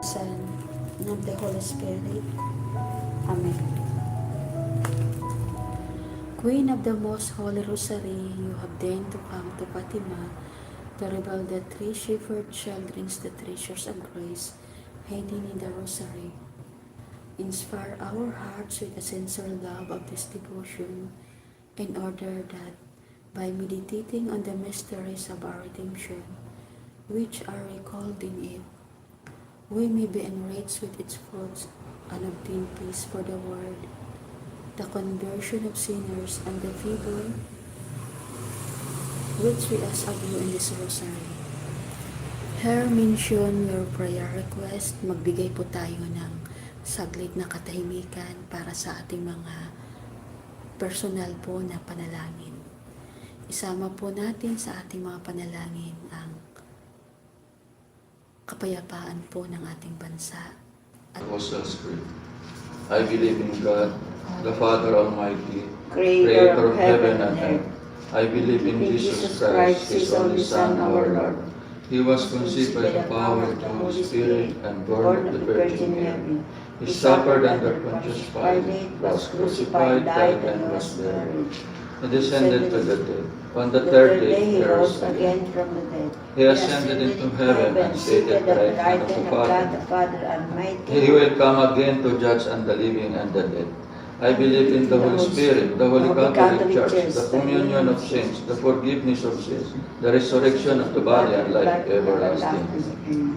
Son, and of the Holy Spirit. Amen. Queen of the Most Holy Rosary, you have deigned to come to Fatima to reveal the three shepherd children's the treasures of grace hidden in the Rosary. Inspire our hearts with a sincere love of this devotion in order that, by meditating on the mysteries of our redemption, which are recalled in it, we may be enriched with its fruits and obtain peace for the world, the conversion of sinners, and the favor which we ask of you in this rosary. Here mention your prayer request. Magbigay po tayo ng saglit na katahimikan para sa ating mga personal po na panalangin. Isama po natin sa ating mga panalangin ang kapayapaan po ng ating bansa. Apostles' Creed. I believe in God, the Father Almighty, Creator of heaven and earth. I believe in Jesus Christ, His only Son, our Lord. He was conceived by the power of the Holy Spirit and born of the Virgin Mary. He suffered under Pontius Pilate, was crucified, died, and was buried. He descended to the dead. On the third day, He he rose rose again again. from the dead. He ascended into heaven and seated at the right hand of the God Father. the Father Almighty. He will come again to judge and the living and the dead. I believe in the Holy Spirit, the Holy Catholic Church, the communion of saints, the forgiveness of sins, the resurrection of the body, and life everlasting.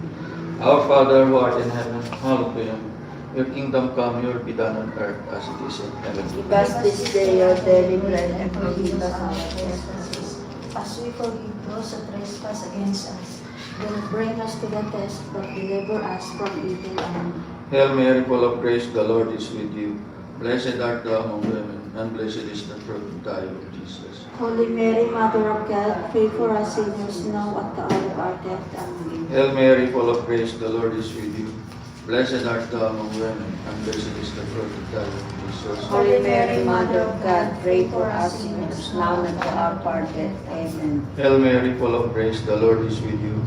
Our Father who art in heaven, hallowed be your name. Your kingdom come, your will be done on earth as it is in heaven. Give us this day our daily bread and forgive us our trespasses, as we forgive those who trespass against us. Do not bring us to the test, but deliver us from evil. Amen. Hail Mary, full of grace, the Lord is with you. Blessed art thou among women, and blessed is the fruit of thy womb, Jesus. Holy Mary, Mother of God, pray for us sinners now at the hour of our death. Amen. Hail Mary, full of grace, the Lord is with you. Blessed art thou among women, and blessed is the fruit of thy womb, Jesus. Holy Mary, Mother of God, pray for us sinners now and at the hour of our death. Amen. Hail Mary, full of grace, the Lord is with you.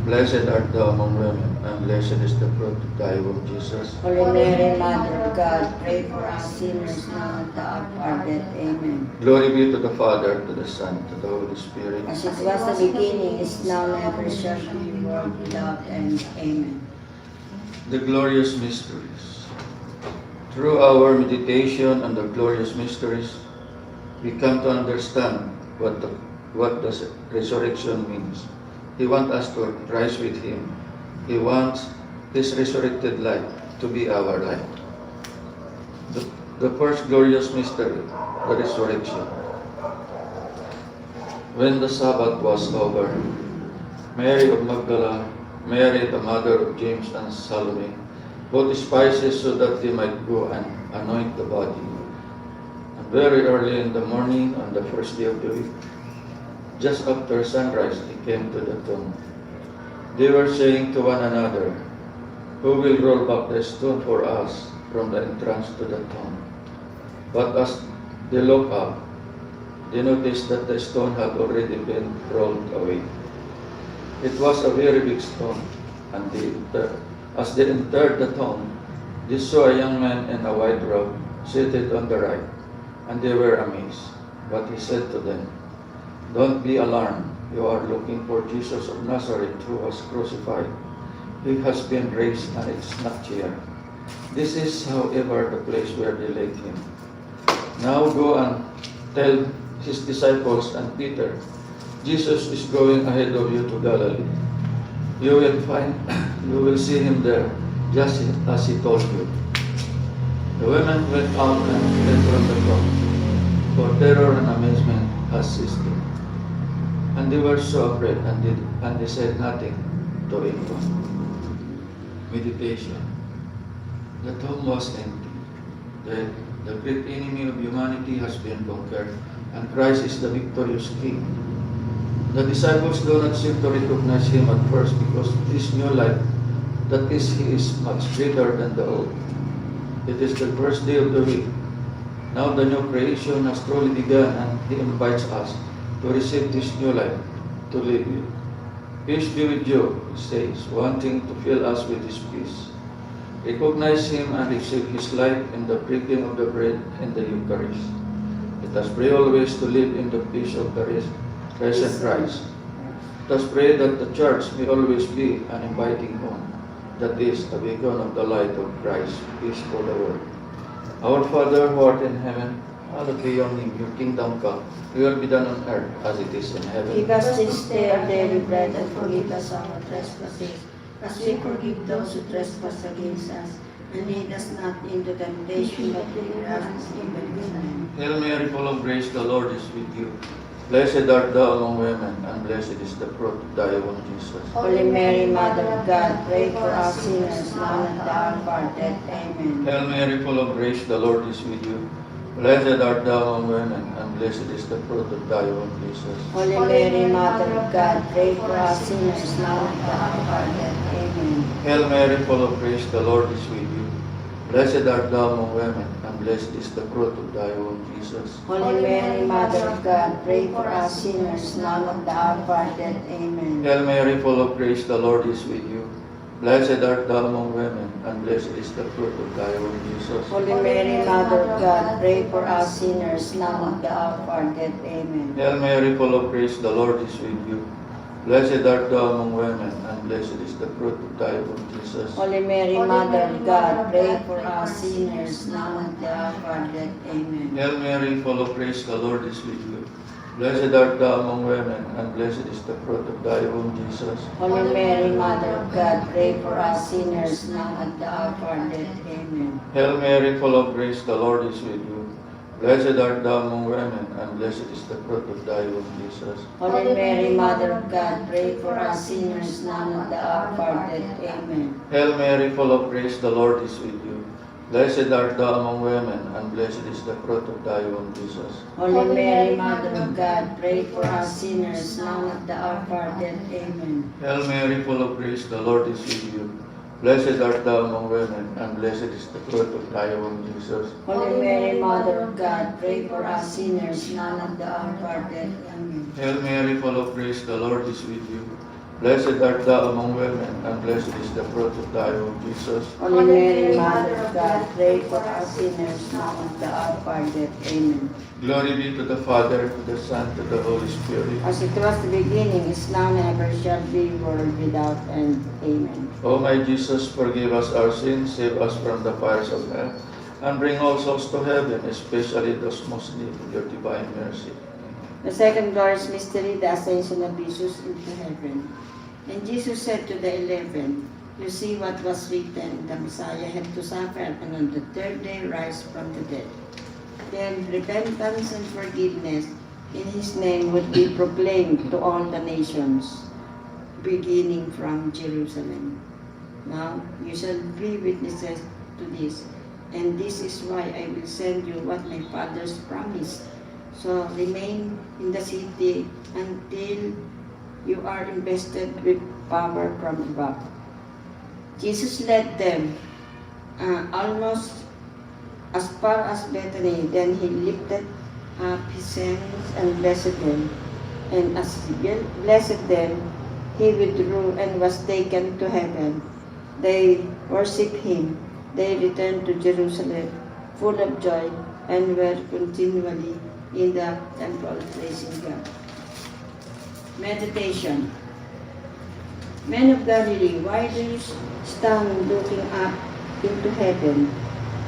Blessed art thou among women, and blessed is the fruit of thy womb, Jesus. Holy Mary, Mother of God, pray for us sinners now and at the hour of our death. Amen. Glory be to the Father, to the Son, to the Holy Spirit. As it was the beginning, is now, and ever shall be, world without end. Amen. The glorious mysteries. Through our meditation on the glorious mysteries, we come to understand what the resurrection means. He wants us to rise with Him. He wants His resurrected life to be our life. The first glorious mystery, the resurrection. When the Sabbath was over, Mary of Magdala, Mary, the mother of James and Salome, bought spices so that they might go and anoint the body. And very early in the morning, on the first day of the week, just after sunrise, they came to the tomb. They were saying to one another, "Who will roll back the stone for us from the entrance to the tomb?" But as they looked up, they noticed that the stone had already been rolled away. It was a very big stone, and as they entered the tomb, they saw a young man in a white robe seated on the right, and they were amazed. But he said to them, "Don't be alarmed. You are looking for Jesus of Nazareth who was crucified. He has been raised, and it's not here. This is, however, the place where they laid him. Now go and tell his disciples and Peter, Jesus is going ahead of you to Galilee. You will see him there, just as he told you." The women went out and fled from the tomb, for terror and amazement had seized them. And they were so afraid, and they said nothing to anyone. Meditation. The tomb was empty. The great enemy of humanity has been conquered, and Christ is the victorious King. The disciples do not seem to recognize him at first because this new life, that is, he is much greater than the old. It is the first day of the week. Now the new creation has truly begun, and he invites us to receive this new life, to live it. Peace be with you, he says, wanting to fill us with his peace. Recognize him and receive his life in the breaking of the bread and the Eucharist. Let us pray always to live in the peace of the risen Christ. Let us pray that the Church may always be an inviting home, that is, a beacon of the light of Christ, peace for the world. Our Father who art in heaven, hallowed be your name, your kingdom come, your will be done on earth as it is in heaven. Give us this day our daily bread, and forgive us our trespasses, as we forgive those who trespass against us. And lead us not into temptation, but deliver us from evil. Hail Mary, full of grace, the Lord is with you. Blessed art thou among women, and blessed is the fruit of thy womb, Jesus. Holy Mary, Mother of God, pray for us sinners, now and at the hour of our death. Amen. Hail Mary, full of grace, the Lord is with you. Blessed art thou among women, and blessed is the fruit of thy womb, Jesus. Holy Mary, Mother of God, pray for us sinners, now and at the hour of our death. Amen. Hail Mary, full of grace, the Lord is with you. Blessed art thou among women, and blessed is the fruit of thy womb, Jesus. Holy Mary, Mother of God, pray for us sinners, now and at the hour of our death. Amen. Hail Mary, full of grace, the Lord is with you. Blessed art thou among women, and blessed is the fruit of thy womb, Jesus. Holy Mary, Mother of God, pray for us sinners, now and at the hour of our death. Amen. Hail Mary, full of grace, the Lord is with you. Blessed art thou among women, and blessed is the fruit of thy womb, Jesus. Holy Mary, Mother of God, pray for us sinners, now and at the hour of our death. Amen. Hail Mary, full of grace, the Lord is with you. Blessed art thou among women, and blessed is the fruit of thy womb, Jesus. Holy Mary, Mother of God, pray for us sinners, now and at the hour of our death. Amen. Hail Mary, full of grace, the Lord is with you. Blessed art thou among women, and blessed is the fruit of thy womb, Jesus. Holy Mary, Mother of God, pray for us sinners, now and at the hour of our death. Amen. Hail Mary, full of grace, the Lord is with you. Blessed art thou among women, and blessed is the fruit of thy womb, Jesus. Holy Mary, Mother of God, pray for us sinners, now and at the hour of our death. Amen. Hail Mary, full of grace, the Lord is with you. Blessed art thou among women, and blessed is the fruit of thy womb, Jesus. Holy Mary, Mother of God, pray for us sinners, now and at the hour of our death. Amen. Hail Mary, full of grace, the Lord is with you. Blessed art thou among women, and blessed is the fruit of thy womb, Jesus. Holy Mary, Mother of God, pray for us sinners, now and at the hour of our death. Amen. Glory be to the Father, to the Son, to the Holy Spirit. As it was the beginning, is now, and ever shall be, world without end. Amen. O my Jesus, forgive us our sins, save us from the fires of hell, and bring all souls to heaven, especially those most need of your divine mercy. The second glorious mystery, the ascension of Jesus into heaven. And Jesus said to the 11, you see what was written, the Messiah had to suffer and on the third day rise from the dead. Then repentance and forgiveness in his name would be proclaimed to all the nations, beginning from Jerusalem. Now you shall be witnesses to this, and this is why I will send you what my fathers promised. So remain in the city until you are invested with power from above. Jesus led them almost as far as Bethany. Then he lifted up his hands and blessed them. And as he blessed them, he withdrew and was taken to heaven. They worshipped him. They returned to Jerusalem full of joy and were continually in the temple praising God. Meditation. Men of Galilee, why do you stand looking up into heaven?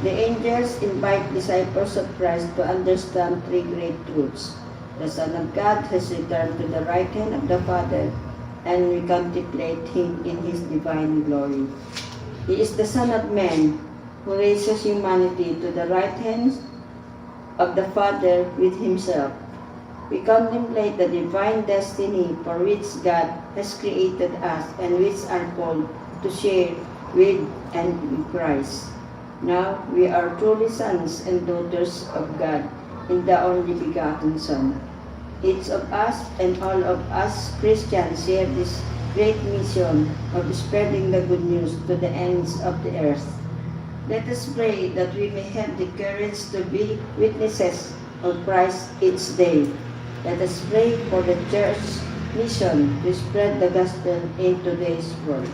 The angels invite disciples of Christ to understand three great truths. The Son of God has returned to the right hand of the Father, and we contemplate him in his divine glory. He is the Son of Man, who raises humanity to the right hand of the Father with himself. We contemplate the divine destiny for which God has created us and which are called to share with and with Christ. Now we are truly sons and daughters of God in the only begotten Son. Each of us and all of us Christians share this great mission of spreading the good news to the ends of the earth. Let us pray that we may have the courage to be witnesses of Christ each day. Let us pray for the church mission to spread the gospel in today's world.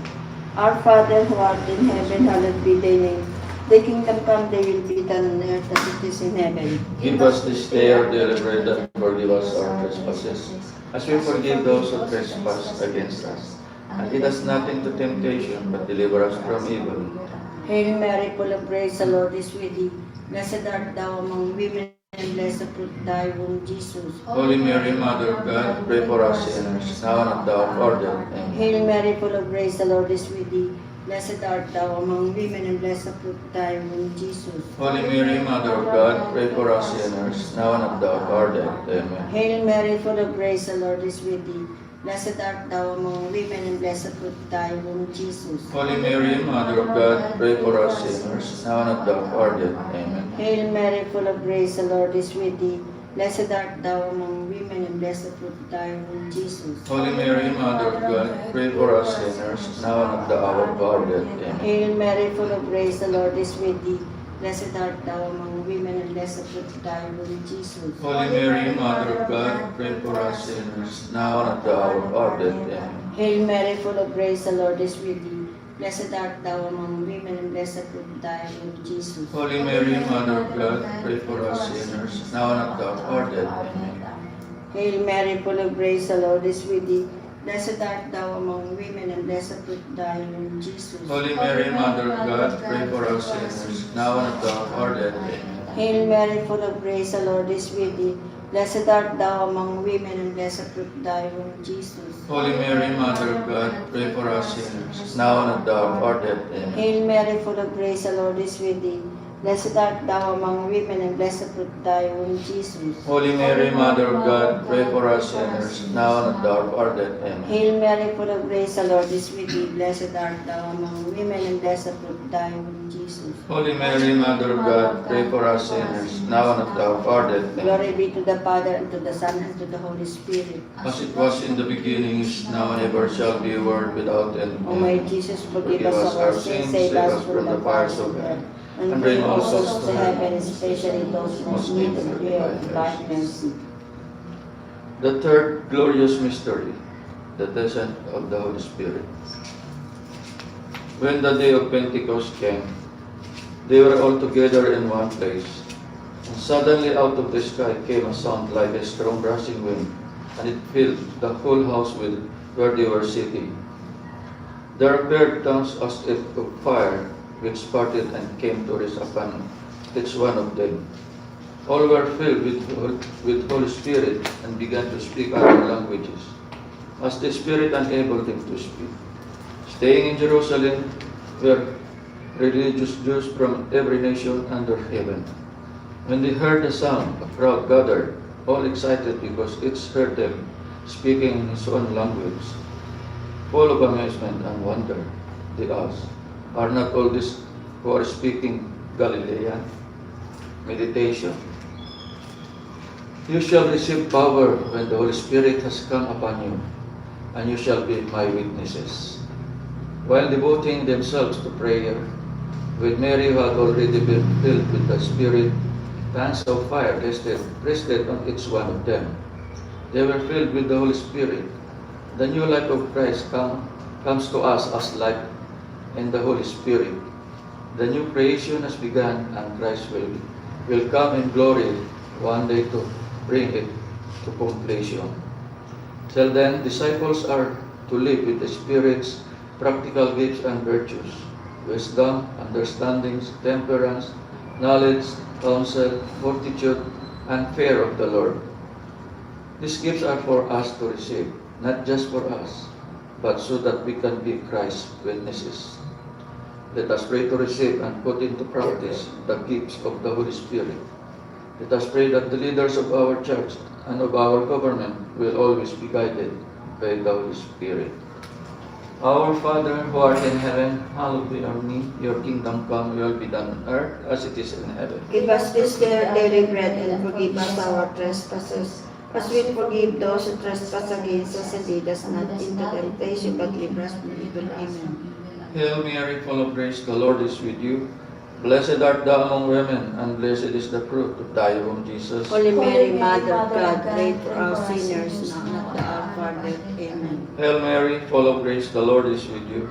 Our Father who art in heaven, hallowed be thy name. Thy kingdom come, thy will be done on earth as it is in heaven. Give us this day our daily bread, and forgive us our trespasses, as we forgive those who trespass against us. And lead us not into temptation, but deliver us from evil. Hail Mary, full of grace, the Lord is with thee. Blessed art thou among women, and blessed the fruit of thy womb, Jesus. Holy Mary, Mother of God, pray for us sinners, now and at the hour of our death. Amen. Hail Mary, full of grace, the Lord is with thee. Blessed art thou among women, and blessed the fruit of thy womb, Jesus. Holy Mary, Mother of God, pray for us sinners, now and at the hour of our death. Amen. Hail Mary, full of grace, the Lord is with thee. Blessed art thou among women, and blessed the fruit of thy womb, Jesus. Holy Mary, Mother of God, pray for us sinners, now and at the hour of our death. Amen. Hail Mary, full of grace, the Lord is with thee. Blessed art thou among women, and blessed the fruit of thy womb, Jesus. Holy Mary, Mother of God, pray for us sinners, now and at the hour of our death. Amen. Hail Mary, full of grace, the Lord is with thee. Blessed art thou among women, and blessed the fruit of thy womb, Jesus. Holy Mary, Mother of God, pray for us sinners, now and at the hour of our death. Amen. Hail Mary, full of grace, the Lord is with thee. Blessed art thou among women, and blessed the fruit of thy womb, Jesus. Holy Mary, Mother of God, pray for us sinners, now and at the hour of our death. Amen. Hail Mary, full of grace, the Lord is with thee. Blessed art thou among women, and blessed the fruit of thy womb, Jesus. Holy Mary, Mother of God, pray for us sinners, now and at the hour of our death. Amen. Hail Mary, full of grace, the Lord is with thee. Blessed art thou among women, and blessed the fruit of thy womb, Jesus. Holy Mary, Mother of God, pray for us sinners, now and at the hour of our death. Amen. Hail Mary, full of grace, the Lord is with thee. Blessed art thou among women, and blessed the fruit of thy womb, Jesus. Holy Mary, Mother of God, pray for us sinners, now and at the hour of our death. Amen. Hail Mary, full of grace, the Lord is with thee. Blessed art thou among women, and blessed the fruit of thy womb, Jesus. Holy Mary, Mother of God, pray for us sinners, now and at the hour of our death. Amen. Glory be to the Father, and to the Son, and to the Holy Spirit. As it was in the beginning, is now, and ever shall be, a world without end. O my Jesus, forgive us our sins, save us from the fires of hell, and bring all souls to heaven, especially those most need of your divine mercy. The third glorious mystery, the descent of the Holy Spirit. When the day of Pentecost came, they were all together in one place. And suddenly out of the sky came a sound like a strong rushing wind, and it filled the whole house with where they were sitting. There appeared tongues as if of fire, which parted and came to rest upon each one of them. All were filled with Holy Spirit and began to speak other languages, as the Spirit enabled them to speak. Staying in Jerusalem were religious Jews from every nation under heaven. When they heard the sound, a crowd gathered, all excited because each heard them speaking in his own language. Full of amazement and wonder, they asked, "Are not all these who are speaking Galilean?" Meditation. You shall receive power when the Holy Spirit has come upon you, and you shall be my witnesses. While devoting themselves to prayer, with Mary who had already been filled with the Spirit, tongues of fire rested on each one of them. They were filled with the Holy Spirit. The new life of Christ comes to us as life in the Holy Spirit. The new creation has begun, and Christ will come in glory one day to bring it to completion. Till then, disciples are to live with the Spirit's practical gifts and virtues: wisdom, understanding, temperance, knowledge, counsel, fortitude, and fear of the Lord. These gifts are for us to receive, not just for us, but so that we can be Christ's witnesses. Let us pray to receive and put into practice the gifts of the Holy Spirit. Let us pray that the leaders of our church and of our government will always be guided by the Holy Spirit. Our Father who art in heaven, hallowed be your name. Your kingdom come, your will be done on earth as it is in heaven. Give us this day our daily bread, and forgive us our trespasses, as we forgive those who trespass against us, and lead us not into temptation, but deliver us from evil. Amen. Hail Mary, full of grace, the Lord is with you. Blessed art thou among women, and blessed is the fruit of thy womb, Jesus. Holy Mary, Mother of God, pray for our sinners, now and at the hour of our death. Amen. Hail Mary, full of grace, the Lord is with you.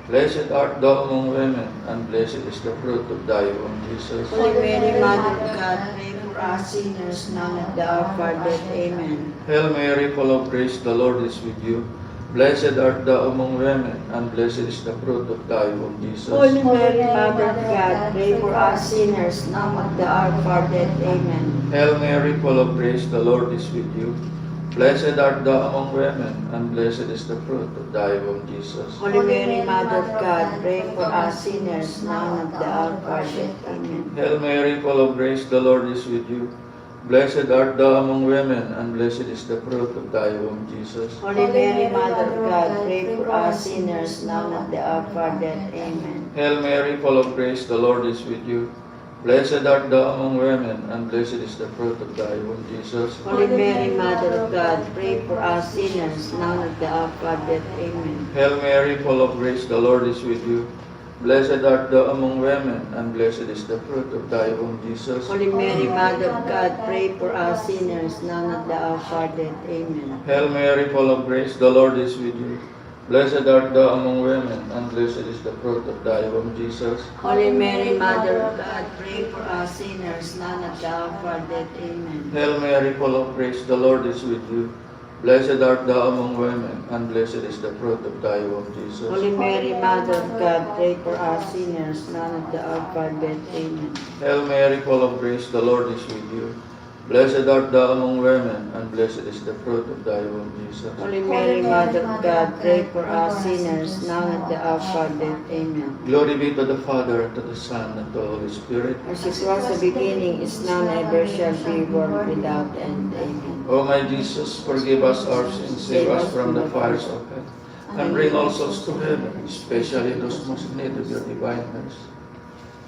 Blessed art thou among women, and blessed is the fruit of thy womb, Jesus. Holy Mary, Mother of God, pray for us sinners now and at the hour of our death. Amen. Hail Mary, full of grace, the Lord is with you. Blessed art thou among women, and blessed is the fruit of thy womb, Jesus. Holy Mary, Mother of God, pray for us sinners now and at the hour of our death. Amen. Hail Mary, full of grace, the Lord is with you. Blessed art thou among women, and blessed is the fruit of thy womb, Jesus. Holy Mary, Mother of God, pray for us sinners now and at the hour of our death. Amen. Hail Mary, full of grace, the Lord is with you. Blessed art thou among women, and blessed is the fruit of thy womb, Jesus. Holy Mary, Mother of God, pray for us sinners now and at the hour of our death. Amen. Hail Mary, full of grace, the Lord is with you. Blessed art thou among women, and blessed is the fruit of thy womb, Jesus. Holy Mary, Mother of God, pray for us sinners now and at the hour of our death. Amen. Hail Mary, full of grace, the Lord is with you. Blessed art thou among women, and blessed is the fruit of thy womb, Jesus. Holy Mary, Mother of God, pray for us sinners now and at the hour of our death. Amen. Hail Mary, full of grace, the Lord is with you. Blessed art thou among women, and blessed is the fruit of thy womb, Jesus. Holy Mary, Mother of God, pray for us sinners now and at the hour of our death. Amen. Hail Mary, full of grace, the Lord is with you. Blessed art thou among women, and blessed is the fruit of thy womb, Jesus. Holy Mary, Mother of God, pray for us sinners now and at the hour of our death. Amen. Hail Mary, full of grace, the Lord is with you. Blessed art thou among women, and blessed is the fruit of thy womb, Jesus. Holy Mary, Mother of God, pray for us sinners now and at the hour of our death. Amen. Glory be to the Father, and to the Son, and to the Holy Spirit. As it was the beginning, is now, and ever shall be, world without end. Amen. O my Jesus, forgive us our sins, save us from the fires of hell, and bring all souls to heaven, especially those most in need of your divine mercy.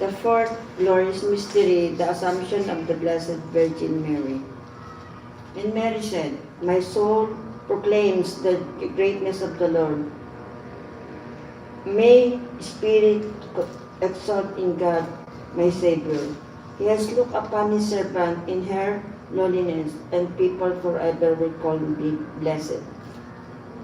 The fourth glorious mystery, the Assumption of the Blessed Virgin Mary. And Mary said, my soul proclaims the greatness of the Lord. May spirit exalt in God, my Savior. He has looked upon his servant in her lowliness, and people forever will call me blessed.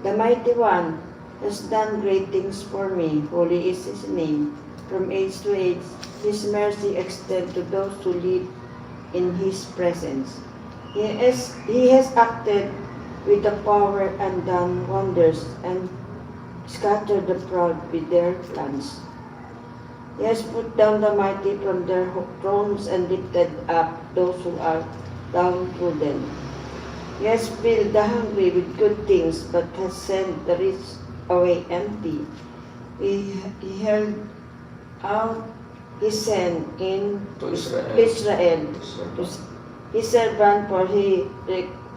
The Mighty One has done great things for me. Holy is his name. From age to age, his mercy extends to those who live in his presence. He has acted with the power and done wonders, and scattered the proud with their plans. He has put down the mighty from their thrones and lifted up those who are downtrodden. He has filled the hungry with good things, but has sent the rich away empty. He held out his hand in To Israel. Israel, to his servant, for he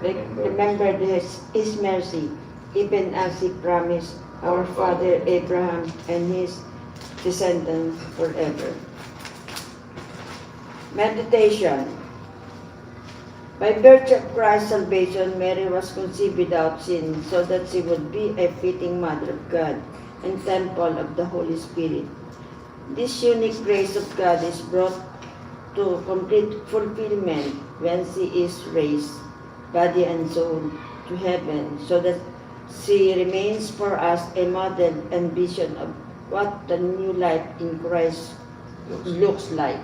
remembered his mercy, even as he promised our father Abraham and his descendants forever. Meditation. By virtue of Christ's salvation, Mary was conceived without sin, so that she would be a fitting Mother of God and temple of the Holy Spirit. This unique grace of God is brought to complete fulfillment when she is raised, body and soul, to heaven, so that she remains for us a model and vision of what the new life in Christ looks like.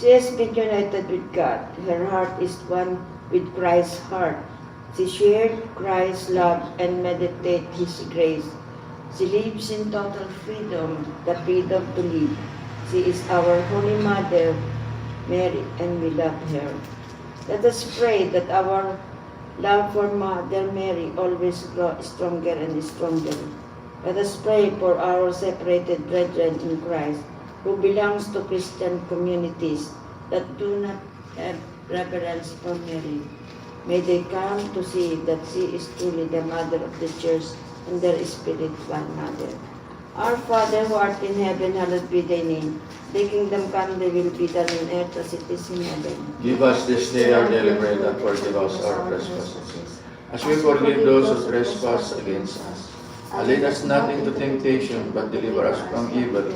She has been united with God. Her heart is one with Christ's heart. She shared Christ's love and meditated his grace. She lives in total freedom, the freedom to live. She is our Holy Mother, Mary, and we love her. Let us pray that our love for Mother Mary always grow stronger and stronger. Let us pray for our separated brethren in Christ who belongs to Christian communities that do not have reverence for Mary. May they come to see that she is truly the Mother of the Church and their spiritual Mother. Our Father who art in heaven, hallowed be thy name. Thy kingdom come, thy will be done on earth as it is in heaven. Give us this day our daily bread, and forgive us our trespasses, as we forgive those who trespass against us. And lead us not into temptation, but deliver us from evil.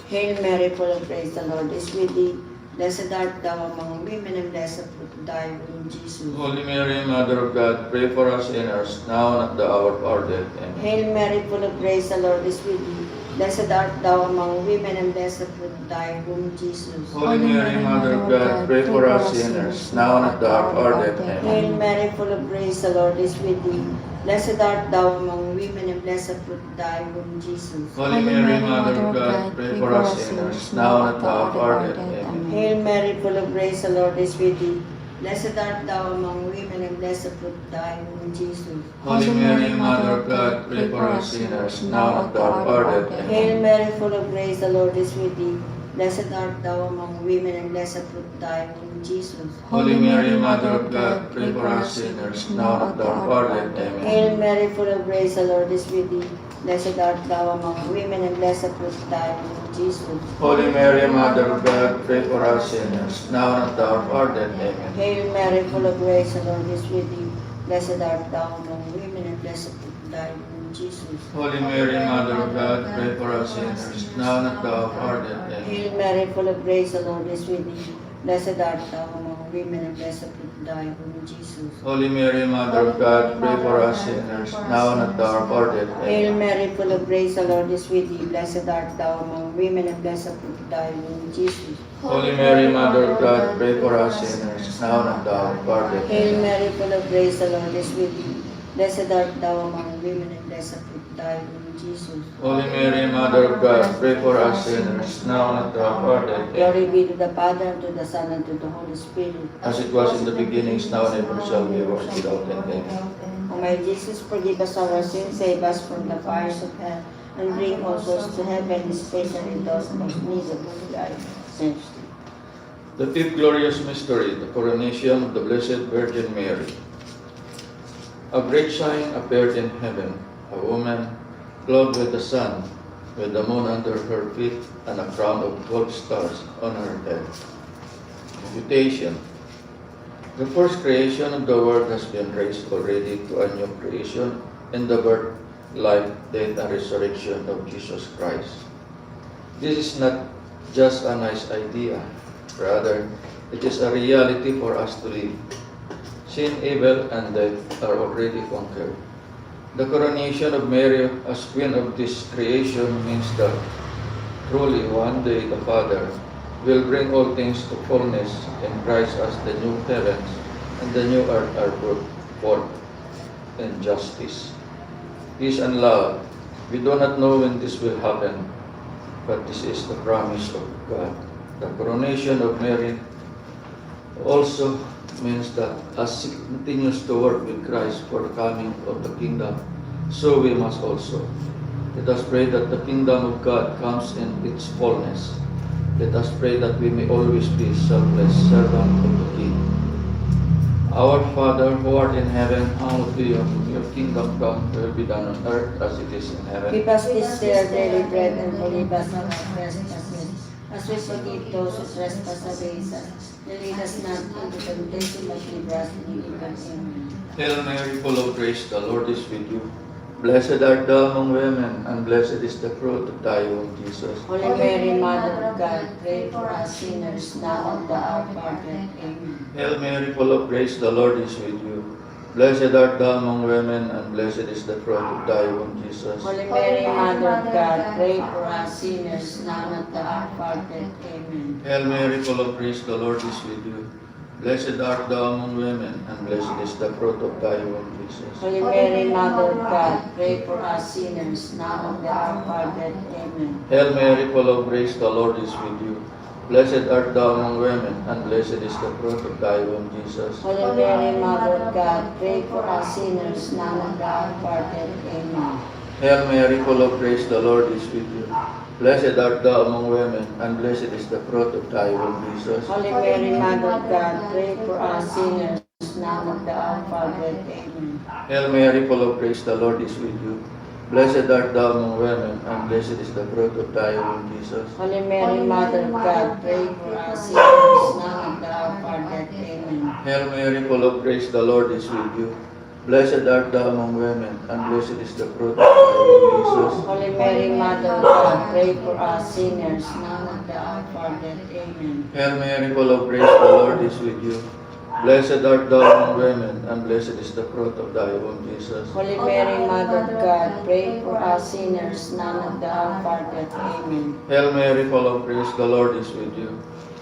Hail Mary, full of grace, the Lord is with thee. Blessed art thou among women, and blessed the fruit of thy womb, Jesus. Holy Mary, Mother of God, pray for us sinners, now and at the hour of our death. Amen. Hail Mary, full of grace, the Lord is with thee. Blessed art thou among women, and blessed the fruit of thy womb, Jesus. Holy Mary, Mother of God, pray for us sinners, now and at the hour of our death. Amen. Hail Mary, full of grace, the Lord is with thee. Blessed art thou among women, and blessed the fruit of thy womb, Jesus. Holy Mary, Mother of God, pray for us sinners, now and at the hour of our death. Amen. Hail Mary, full of grace, the Lord is with thee. Blessed art thou among women, and blessed the fruit of thy womb, Jesus. Holy Mary, Mother of God, pray for us sinners, now and at the hour of our death. Amen. Hail Mary, full of grace, the Lord is with thee. Blessed art thou among women, and blessed the fruit of thy womb, Jesus. Holy Mary, Mother of God, pray for us sinners, now and at the hour of our death. Amen. Hail Mary, full of grace, the Lord is with thee. Blessed art thou among women, and blessed the fruit of thy womb, Jesus. Holy Mary, Mother of God, pray for us sinners, now and at the hour of our death. Amen. Hail Mary, full of grace, the Lord is with thee. Blessed art thou among women, and blessed the fruit of thy womb, Jesus. Holy Mary, Mother of God, pray for us sinners, now and at the hour of our death. Amen. Hail Mary, full of grace, the Lord is with thee. Blessed art thou among women, and blessed the fruit of thy womb, Jesus. Holy Mary, Mother of God, pray for us sinners, now and at the hour of our death. Hail Amen. Mary, full of grace, the Lord is with thee. Blessed art thou among women, and blessed the fruit of thy womb, Jesus. Holy Mary, Mother of God, pray for us sinners, now and at the hour of our death. Hail Amen. Mary, full of grace, the Lord is with thee. Blessed art thou among women, and blessed the fruit of thy womb, Jesus. Holy Mary, Mother of God, pray for us sinners, now and at the hour of our death. Amen. Glory be to the Father, and to the Son, and to the Holy Spirit. As it was in the beginning, now and ever shall be, world without end. Amen. O my Jesus, forgive us our sins, save us from the fires of hell, and bring all souls to heaven, especially those most needed of thy mercy. The fifth glorious mystery, the coronation of the Blessed Virgin Mary. A great sign appeared in heaven, a woman clothed with the sun, with the moon under her feet, and a crown of 12 stars on her head. Invitation. The first creation of the world has been raised already to a new creation in the birth, life, death, and resurrection of Jesus Christ. This is not just a nice idea. Rather, it is a reality for us to live. Sin, evil, and death are already conquered. The coronation of Mary as Queen of this creation means that truly one day the Father will bring all things to fullness in Christ as the new heavens and the new earth are brought forth in justice, peace, and love. We do not know when this will happen, but this is the promise of God. The coronation of Mary also means that as she continues to work with Christ for the coming of the kingdom, so we must also. Let us pray that the kingdom of God comes in its fullness. Let us pray that we may always be selfless servant of the King. Our Father, who art in heaven, hallowed be your kingdom come, will be done on earth as it is in heaven. Give us this day our daily bread, and forgive us our trespasses, as we forgive those who trespass against us. And lead us not into temptation, but deliver us from evil. Amen. Hail Mary, full of grace, the Lord is with you. Blessed art thou among women, and blessed is the fruit of thy womb, Jesus. Holy Mary, Mother of God, pray for us sinners, now and at the hour of our death. Amen. Hail Mary, full of grace, the Lord is with you. Blessed art thou among women, and blessed is the fruit of thy womb, Jesus. Holy Mary, Mother of God, pray for us sinners, now and at the hour of our death. Amen. Hail Mary, full of grace, the Lord is with you. Blessed art thou among women, and blessed is the fruit of thy womb, Jesus. Holy Mary, Mother of God, pray for us sinners, now and at the hour of our death. Amen. Hail Mary, full of grace, the Lord is with you. Blessed art thou among women, and blessed is the fruit of thy womb, Jesus. Holy Mary, Mother of God, pray for us sinners, now and at the hour of our death. Amen. Hail Mary, full of grace, the Lord is with you. Blessed art thou among women, and blessed is the fruit of thy womb, Jesus. Holy Mary, Mother of God, pray for us sinners, now and at the hour of our death. Amen. Hail Mary, full of grace, the Lord is with you. Blessed art thou among women, and blessed is the fruit of thy womb, Jesus. Holy Mary, Mother of God, pray for us sinners, now and at the hour of our death. Amen. Hail Mary, full of grace, the Lord is with you. Blessed art thou among women, and blessed is the fruit of thy womb, Jesus. Holy Mary, Mother of God, pray for us sinners, now and at the hour of our death. Amen. Hail Mary, full of grace, the Lord is with you. Blessed art thou among women, and blessed is the fruit of thy womb, Jesus. Holy Mary, Mother of God, pray for us sinners, now and at the hour of our death. Amen. Hail Mary, full of grace, the Lord is with you.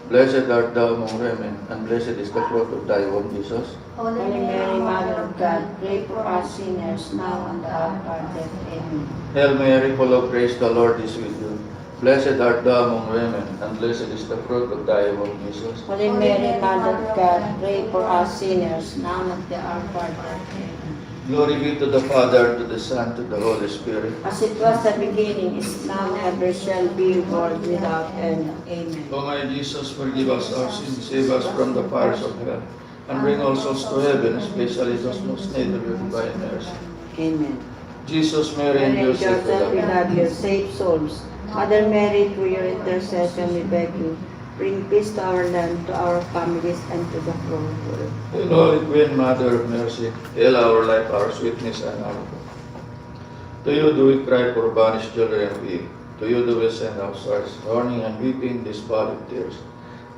Blessed art thou among women, and blessed is the fruit of thy womb, Jesus. Holy Mary, Mother of God, pray for us sinners, now and at the hour of our death. Amen. Hail Mary, full of grace, the Lord is with you. Blessed art thou among women, and blessed is the fruit of thy womb, Jesus. Holy Mary, Mother of God, pray for us sinners, now and at the hour of our death. Amen. Glory be to the Father, to the Son, to the Holy Spirit. As it was at the beginning, is now, and ever shall be, world without end. Amen. O my Jesus, forgive us our sins, save us from the fires of hell, and bring all souls to heaven, especially those most need of your divine mercy. Amen. Jesus, Mary, and Mary and Joseph, Joseph, we we love you. Save souls. Mother Mary, through your intercession, we beg you, bring peace to our land, to our families, and to the whole world. Hail, Holy Queen, Mother of Mercy, hail our life, our sweetness, and our hope. To you do we cry, poor banished children of Eve. To you do we send our sighs, mourning and weeping this valley of tears.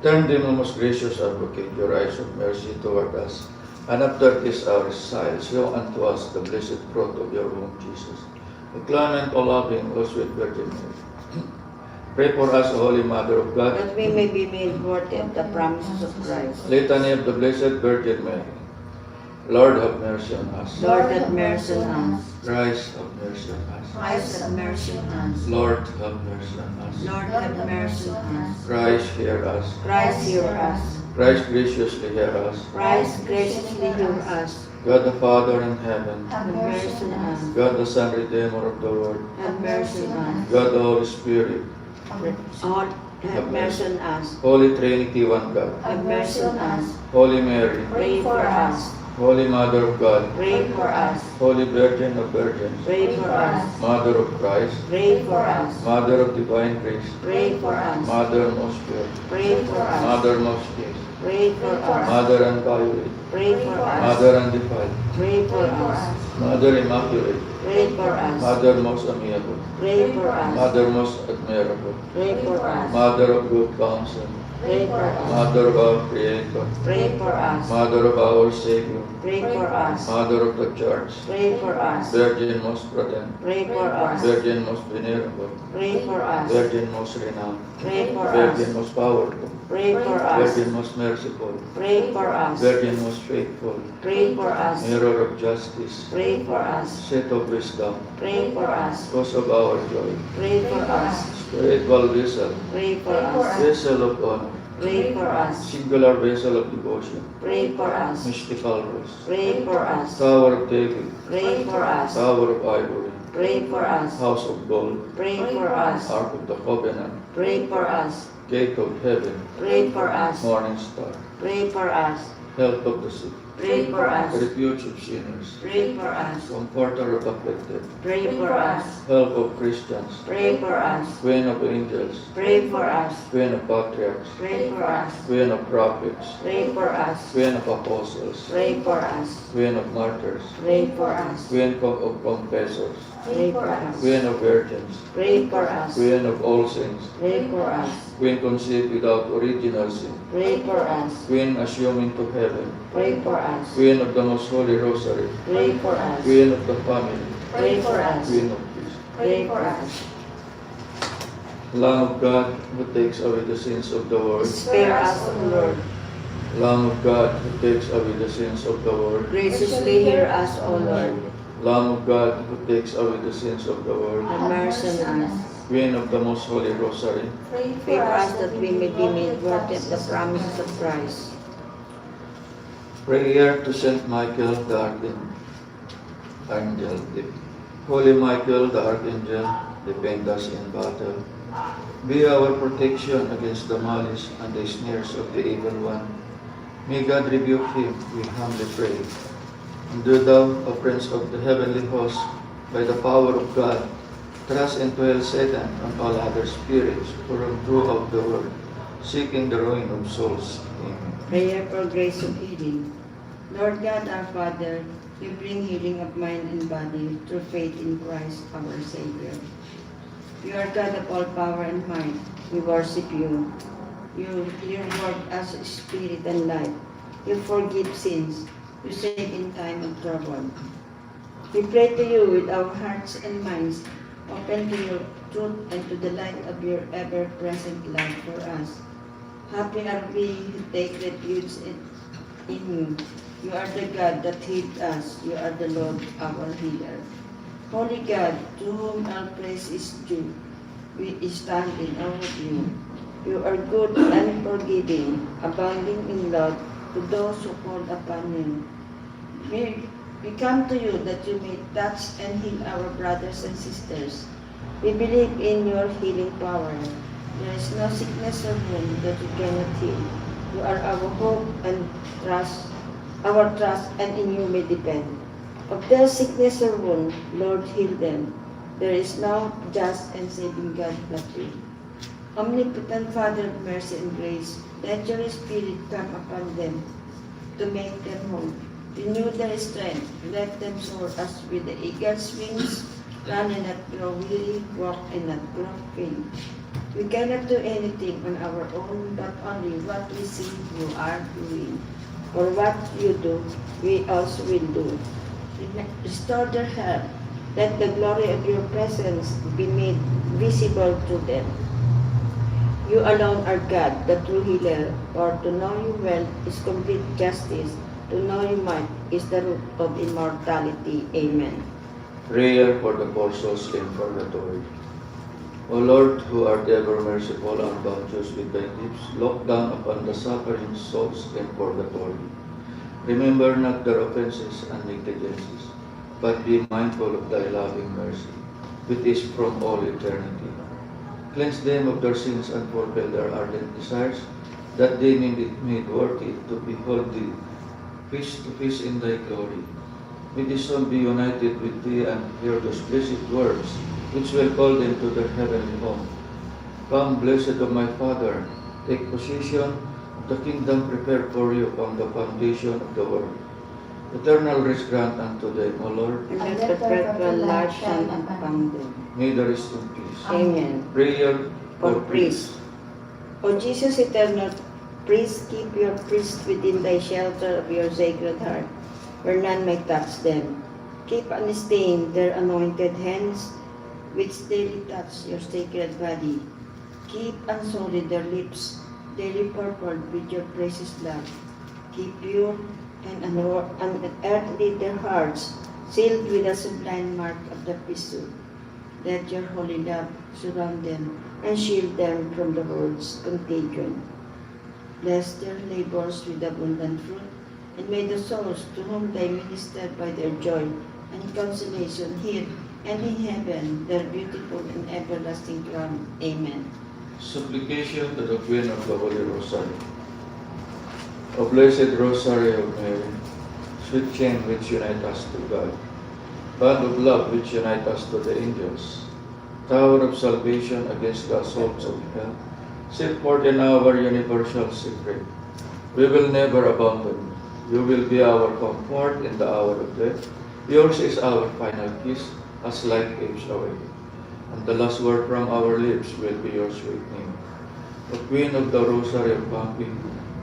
Turn them, O most gracious Advocate, your eyes of mercy toward us, and after this our exile, show unto us the blessed fruit of your womb, Jesus. O clement, O loving, O sweet Virgin Mary, pray for us, O Holy Mother of God. That we may be made worthy of the promises of Christ. Litany of the Blessed Virgin Mary. Lord, have mercy on us. Lord, have mercy on us. Christ, have mercy on us. Christ, have mercy on us. Lord, have mercy on us. Lord, have mercy on us. Christ, hear us. Christ, hear us. Christ, graciously hear us. Christ, graciously hear us. God the Father in heaven, Have mercy on us. God the Son, Redeemer of the world, Have mercy on us. God the Holy Spirit, Lord, have mercy on us. Holy Trinity, one God, Have mercy on us. Holy Mary, Pray for us. Holy Mother of God, Pray for us. Holy Virgin of Virgins, Pray for us. Mother of Christ, Pray for us. Mother of Divine Grace, Pray for us. Mother most pure, Pray for us. Mother most chaste, Pray for us. Mother unviolate, Pray for us. Mother undefiled, Pray for us. Mother immaculate, Pray for us. Mother most amiable, Pray for us. Mother most admirable, Pray for us. Mother of good counsel, Pray for us. Mother of our Creator, Pray for us. Mother of our Savior, Pray for us. Mother of the Church, Pray for us. Virgin most prudent, Pray for us. Virgin most venerable, Pray for us. Virgin most renowned, Pray for us. Virgin most powerful, Pray for us. Virgin most merciful, Pray for us. Virgin most faithful, Pray for us. Mirror of justice, Pray for us. Seat of wisdom, Pray for us. Cause of our joy, Pray for us. Spiritual vessel, Pray for us. Vessel of honor, Pray for us. Singular vessel of devotion, Pray for us. Mystical rose, Pray for us. Tower of David, Pray for us. Tower of Ivory, Pray for us. House of Gold, Pray for us. Ark of the Covenant, Pray for us. Gate of Heaven, Pray for us. Morning Star, Pray for us. Help of the sick, Pray for us. Refuge of sinners, Pray for us. Comforter of afflicted, Pray for us. Help of Christians, Pray for us. Queen of angels, Pray for us. Queen of patriarchs, Pray for us. Queen of prophets, Pray for us. Queen of apostles, Pray for us. Queen of martyrs, Pray for us. Queen of confessors, Pray for us. Queen of virgins, Pray for us. Queen of all saints, Pray for us. Queen conceived without original sin, Pray for us. Queen assuming to heaven, Pray for us. Queen of the most holy rosary, Pray for us. Queen of the family, Pray for us. Queen of peace. Pray for us. Lamb of God who takes away the sins of the world, Spare us, O Lord. Lamb of God who takes away the sins of the world, Graciously hear us, O Lord. Lamb of God who takes away the sins of the world, Have mercy on us. Queen of the most holy rosary, Pray for us that we may be made worthy of the promises of Christ. prayer to Saint Michael the Archangel. Holy Michael the Archangel, defend us in battle. Be our protection against the malice and the snares of the evil one. May God rebuke him, we humbly pray. And do thou, O Prince of the heavenly host, by the power of God, thrust into hell Satan and all other spirits who roam throughout the world, seeking the ruin of souls. Amen. Prayer for grace of healing. Lord God, our Father, you bring healing of mind and body through faith in Christ, our Savior. You are God of all power and might. We worship you. Your word as spirit and life. You forgive sins. You save in time of trouble. We pray to you with our hearts and minds, open to your truth and to the light of your ever-present love for us. Happy are we who take refuge in you. You are the God that healed us. You are the Lord, our healer. Holy God, to whom all praise is due, we stand in awe of you. You are good and forgiving, abounding in love to those who call upon you. We come to you that you may touch and heal our brothers and sisters. We believe in your healing power. There is no sickness or wound that you cannot heal. You are our hope and trust, our trust, and in you may depend. Of their sickness or wound, Lord, heal them. There is no just and saving God but you. Omnipotent Father of mercy and grace, let your Spirit come upon them to make them whole. Renew their strength. Let them soar as with the eagle's wings, run and not grow weary, walk and not grow faint. We cannot do anything on our own, but only what we see you are doing. For what you do, we also will do. Restore their health. Let the glory of your presence be made visible to them. You alone are God, the true healer, for to know you well is complete justice. To know you might is the root of immortality. Amen. Prayer for the poor souls in purgatory. O Lord, who art ever merciful and bounteous with thy gifts, look down upon the suffering souls in purgatory. Remember not their offenses and negligences, but be mindful of thy loving mercy, which is from all eternity. Cleanse them of their sins and fulfill their ardent desires, that they may be made worthy to behold thee face to face in thy glory. May this soul be united with thee and hear those blessed words, which will call them to their heavenly home. Come, blessed of my Father, take possession of the kingdom prepared for you from the foundation of the world. Eternal rest grant unto them, O Lord. And let the perpetual light shine upon them. May the rest in peace. Amen. Prayer For priest. O Jesus, eternal priest, keep your priests within thy shelter of your sacred heart, where none may touch them. Keep unstained their anointed hands, which daily touch your sacred body. Keep unsullied their lips, daily purpled with your precious love. Keep pure and unearthly their hearts, sealed with the sublime mark of the priesthood. Let your holy love surround them and shield them from the world's contagion. Bless their labors with abundant fruit, and may the souls to whom they minister by their joy and consolation here and in heaven their beautiful and everlasting crown. Amen. Supplication to the Queen of the Holy Rosary. O Blessed Rosary of Mary, sweet chain which unite us to God, bond of love which unite us to the angels, tower of salvation against the assaults of hell, set forth in our universal secret. We will never abandon you. You will be our comfort in the hour of death. Yours is our final kiss as life ebbs away. And the last word from our lips will be your sweet name. O Queen of the Rosary of Pampi,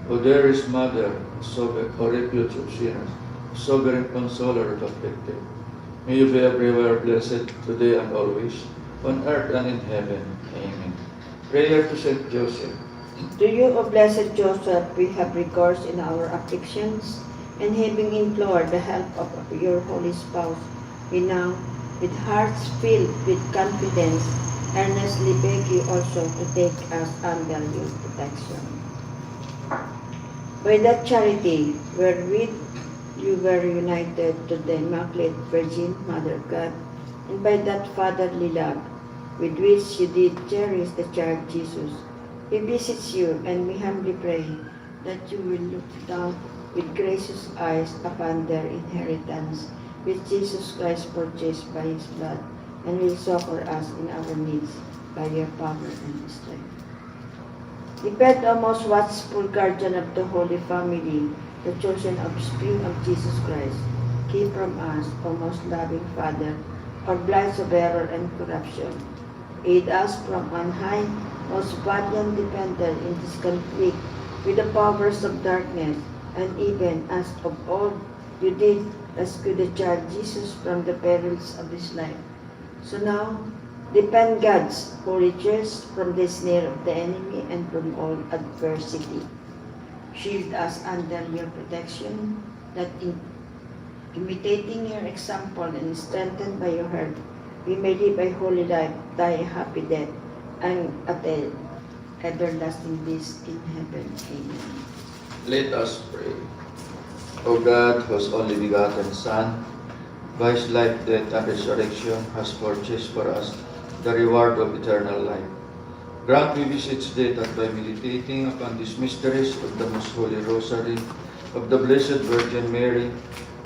O dearest Mother, O refuge of sinners, sovereign consoler of the afflicted, may you be everywhere blessed today and always, on earth and in heaven. Amen. Prayer to Saint Joseph. To you, O blessed Joseph, we have recourse in our afflictions, and having implored the help of your holy spouse, we now, with hearts filled with confidence, earnestly beg you also to take us under your protection. By that charity wherewith you were united to the Immaculate Virgin Mother of God, and by that fatherly love with which you did cherish the child Jesus, we beseech you and we humbly pray that you will look down with gracious eyes upon their inheritance, which Jesus Christ purchased by his blood, and will succor us in our needs by your power and strength. Depend, O most watchful guardian of the Holy Family, the chosen offspring of Jesus Christ. Keep from us, O most loving Father, our blights of error and corruption. Aid us from on high, most valiant defender in this conflict with the powers of darkness, and even as of old you did rescue the child Jesus from the perils of his life. So now, defend God's holy church from the snare of the enemy and from all adversity. Shield us under your protection, that imitating your example and strengthened by your heart, we may live a holy life, die a happy death, and attain everlasting bliss in heaven. Amen. Let us pray. O God, whose only begotten Son, by his life, death, and resurrection, has purchased for us the reward of eternal life. Grant, we beseech thee, that by meditating upon these mysteries of the Most Holy Rosary of the Blessed Virgin Mary,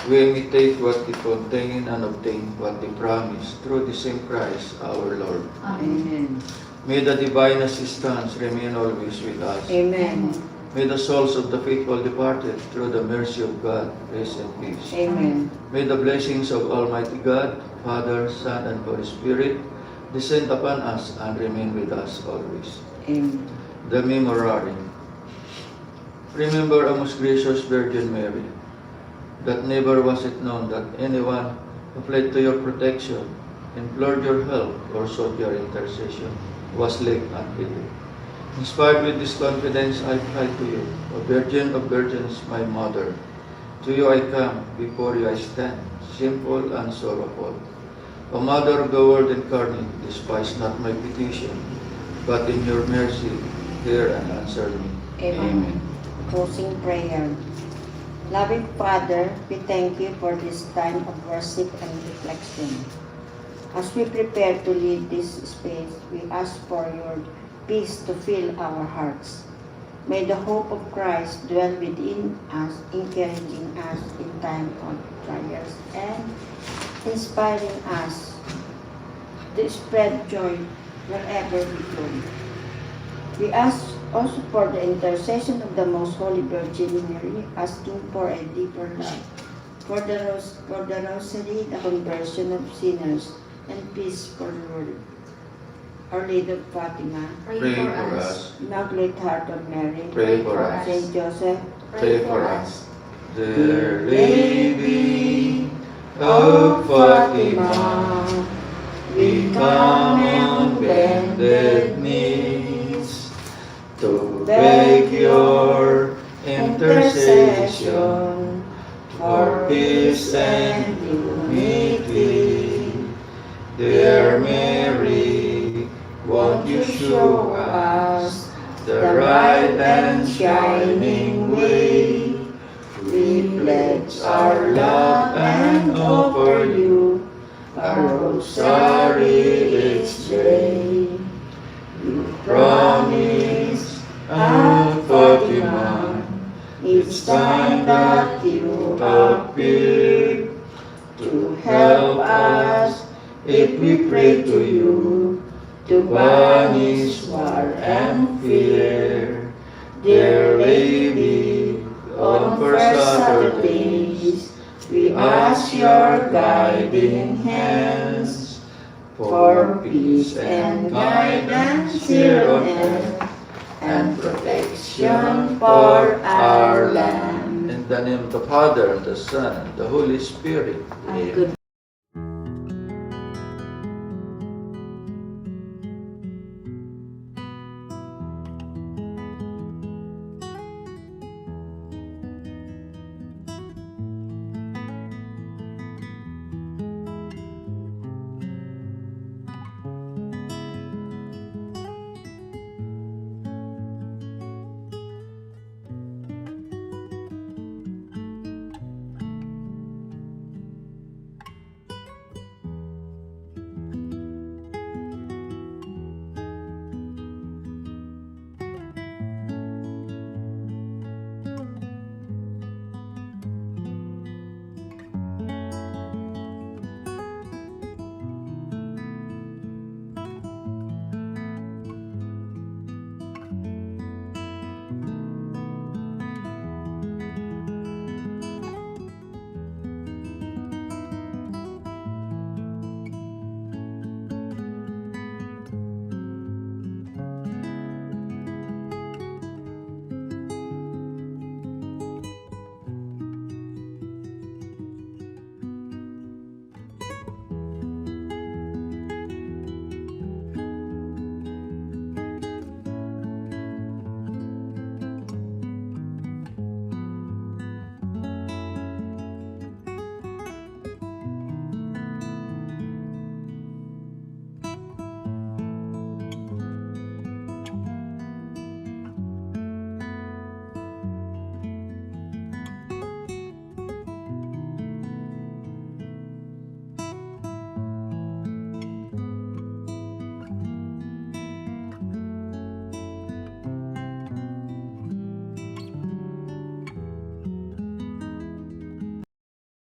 we imitate what they contain and obtain what they promise, through the same Christ our Lord. Amen. May the divine assistance remain always with us. Amen. May the souls of the faithful departed, through the mercy of God, rest in peace. Amen. May the blessings of Almighty God, Father, Son, and Holy Spirit descend upon us and remain with us always. Amen. The Memorare. Remember, O most gracious Virgin Mary, that never was it known that anyone who fled to your protection, implored your help, or sought your intercession was left unpitied. Inspired with this confidence, I cry to you, O Virgin of Virgins, my Mother. To you I come, before you I stand, simple and sorrowful. O Mother of the Word incarnate, despise not my petition, but in your mercy hear and answer me. Amen. Closing prayer. Loving Father, we thank you for this time of worship and reflection. As we prepare to leave this space, we ask for your peace to fill our hearts. May the hope of Christ dwell within us, encouraging us in time of trials and inspiring us to spread joy wherever we go. We ask also for the intercession of the Most Holy Virgin Mary, asking for a deeper love, for the Rosary, the conversion of sinners, and peace for the world. Our Lady of Fatima, Pray for us. Immaculate Heart of Mary, Pray for us. Saint Joseph, Pray for us. Dear Lady of Fatima, we come on bended knees to beg your intercession for peace and unity. Dear Mary, won't you show us the right and shining way? We pledge our love and offer you a rosary each day. You promise at Fatima, each time that you appear, to help us if we pray to you, to banish war and fear. Dear Lady, on first Saturdays, we ask your guiding hands for peace and guidance here on earth, and protection for our land. In the name of the Father, and the Son, and the Holy Spirit. and good